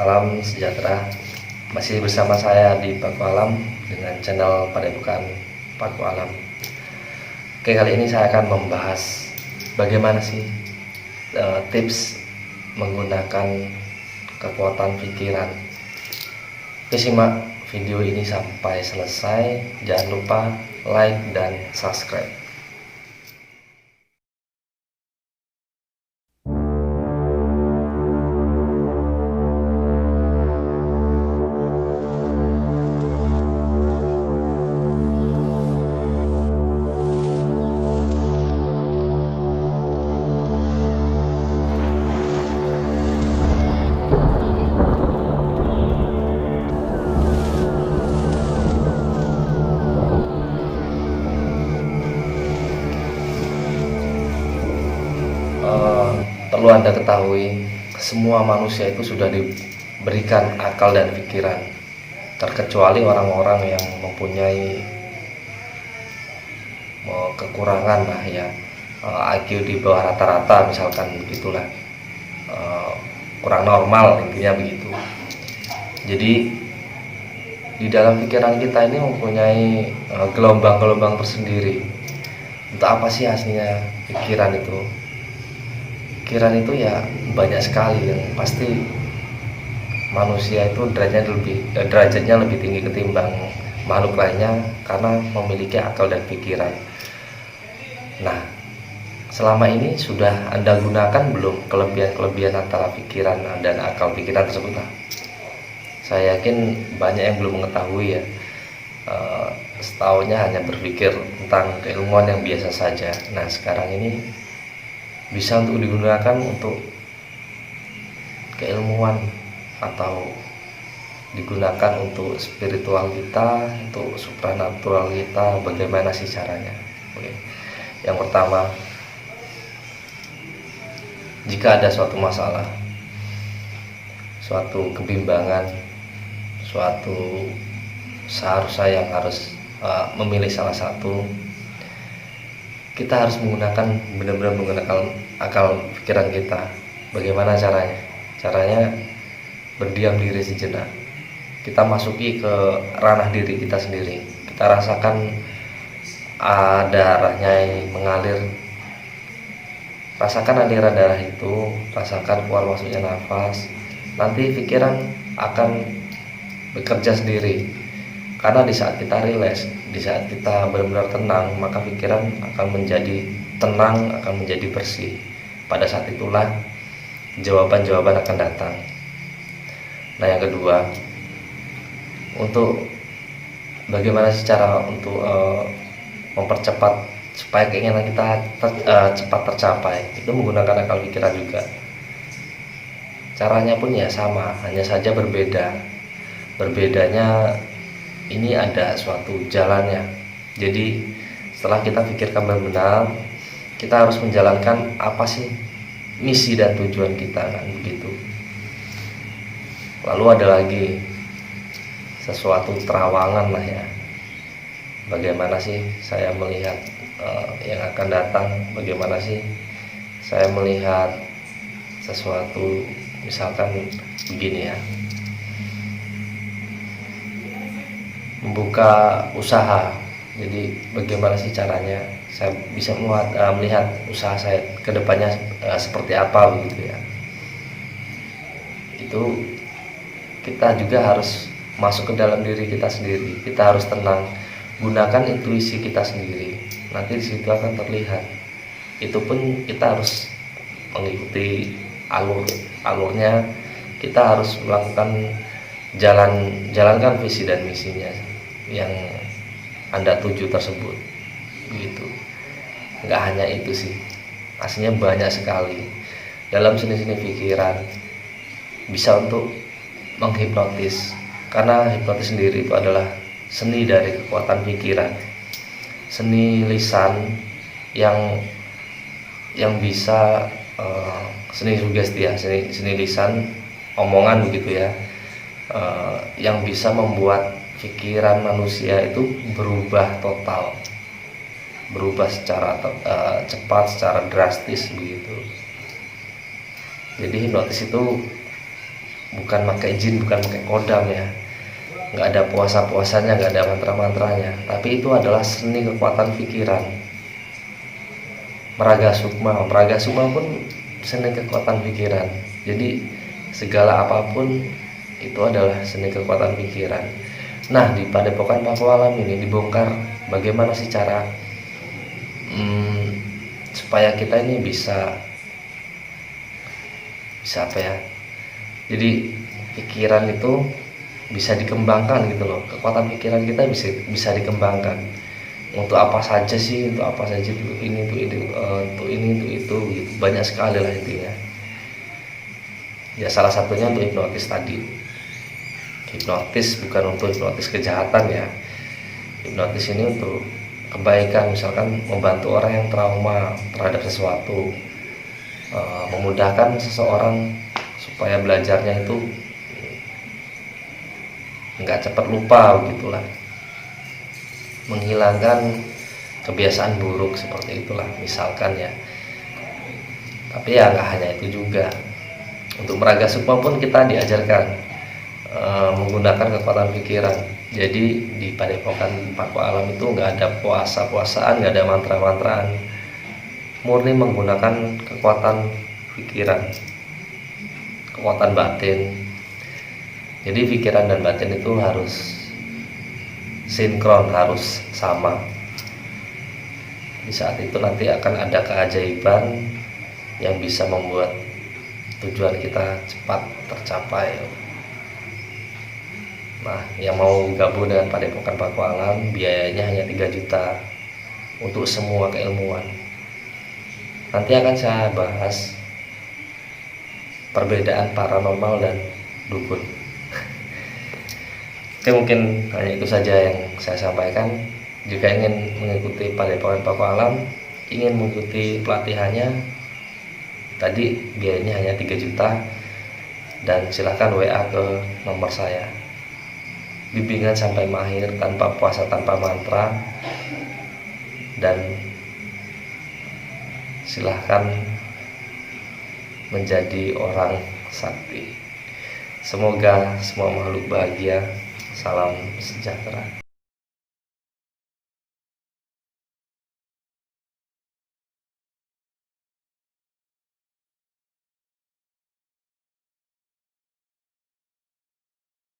Salam sejahtera. Masih bersama saya di Paku Alam dengan channel Padepokan Paku Alam. Oke, kali ini saya akan membahas bagaimana sih tips menggunakan kekuatan pikiran. Oke, simak video ini sampai selesai. Jangan lupa like dan subscribe. Perlu Anda ketahui, semua manusia itu sudah diberikan akal dan pikiran, terkecuali orang-orang yang mempunyai kekurangan lah ya, IQ di bawah rata-rata misalkan begitulah, kurang normal intinya begitu. Jadi di dalam pikiran kita ini mempunyai gelombang-gelombang tersendiri. Untuk apa sih aslinya pikiran itu? Pikiran itu ya banyak sekali, yang pasti manusia itu derajatnya lebih tinggi ketimbang makhluk lainnya karena memiliki akal dan pikiran. Nah, selama ini sudah Anda gunakan belum kelebihan antara pikiran dan akal pikiran tersebut? Saya yakin banyak yang belum mengetahui ya. Setaunya hanya berpikir tentang keilmuan yang biasa saja. Nah, sekarang ini bisa untuk digunakan untuk keilmuan atau digunakan untuk spiritual kita, untuk supranatural kita. Bagaimana sih caranya? Oke. Yang pertama, jika ada suatu masalah, suatu kebimbangan, suatu seharusnya yang harus memilih salah satu, kita harus menggunakan benar-benar menggunakan akal pikiran kita. Bagaimana caranya? Caranya berdiam diri sejenak. Kita masuki ke ranah diri kita sendiri. Kita rasakan darahnya yang mengalir. Rasakan aliran darah itu, rasakan keluar masuknya nafas. Nanti pikiran akan bekerja sendiri. Karena di saat kita rileks, di saat kita benar-benar tenang, maka pikiran akan menjadi tenang, akan menjadi bersih. Pada saat itulah jawaban-jawaban akan datang. Nah, yang kedua, untuk bagaimana sih cara untuk mempercepat supaya keinginan kita cepat tercapai, itu menggunakan akal pikiran juga. Caranya pun ya sama, hanya saja berbeda. Berbedanya ini ada suatu jalannya. Jadi setelah kita pikirkan benar-benar, kita harus menjalankan apa sih misi dan tujuan kita, kan begitu. Lalu ada lagi sesuatu terawangan lah ya. Bagaimana sih saya melihat yang akan datang? Bagaimana sih saya melihat sesuatu, misalkan begini ya, membuka usaha. Jadi bagaimana sih caranya saya bisa melihat usaha saya ke depannya seperti apa begitu ya. Itu kita juga harus masuk ke dalam diri kita sendiri. Kita harus tenang, gunakan intuisi kita sendiri. Nanti di situ akan terlihat. Itu pun kita harus mengikuti alurnya. Kita harus melakukan jalankan visi dan misinya yang Anda tuju tersebut begitu. Nggak hanya itu sih, aslinya banyak sekali dalam seni-seni pikiran. Bisa untuk menghipnotis, karena hipnotis sendiri itu adalah seni dari kekuatan pikiran, seni lisan yang bisa seni sugesti ya, seni lisan omongan begitu ya, yang bisa membuat pikiran manusia itu berubah total, berubah secara cepat, secara drastis begitu. Jadi hipnotis itu bukan pakai jin, bukan pakai kodam ya, nggak ada puasa-puasanya, nggak ada mantra-mantranya, tapi itu adalah seni kekuatan pikiran. Meraga sukma pun seni kekuatan pikiran. Jadi segala apapun itu adalah seni kekuatan pikiran. Nah, di Padepokan Pakualam ini dibongkar bagaimana sih cara supaya kita ini bisa apa ya, jadi pikiran itu bisa dikembangkan gitu loh. Kekuatan pikiran kita bisa dikembangkan untuk apa saja sih, untuk apa saja, untuk ini, untuk itu, untuk itu gitu. Banyak sekali lah intinya ya. Salah satunya untuk hipnotis tadi. Hipnotis bukan untuk hipnotis kejahatan ya. Hipnotis ini untuk kebaikan, misalkan membantu orang yang trauma terhadap sesuatu, memudahkan seseorang supaya belajarnya itu nggak cepat lupa begitulah, menghilangkan kebiasaan buruk seperti itulah misalkan ya. Tapi ya nggak hanya itu juga, untuk meraga sukma pun kita diajarkan menggunakan kekuatan pikiran. Jadi di Padepokan Pakualam itu nggak ada puasa-puasaan, nggak ada mantra-mantraan, murni menggunakan kekuatan pikiran, kekuatan batin. Jadi pikiran dan batin itu harus sinkron, harus sama. Di saat itu nanti akan ada keajaiban yang bisa membuat tujuan kita cepat tercapai. Nah, yang mau gabung dengan Padepokan Pakualam, biayanya hanya 3 juta untuk semua keilmuan. Nanti akan saya bahas perbedaan paranormal dan dukun. Oke, mungkin hanya itu saja yang saya sampaikan. Jika ingin mengikuti Padepokan Pakualam, ingin mengikuti pelatihannya, tadi biayanya hanya 3 juta, dan silahkan WA ke nomor saya. Bimbingan sampai mahir, tanpa puasa, tanpa mantra, dan silahkan menjadi orang sakti. Semoga semua makhluk bahagia. Salam sejahtera.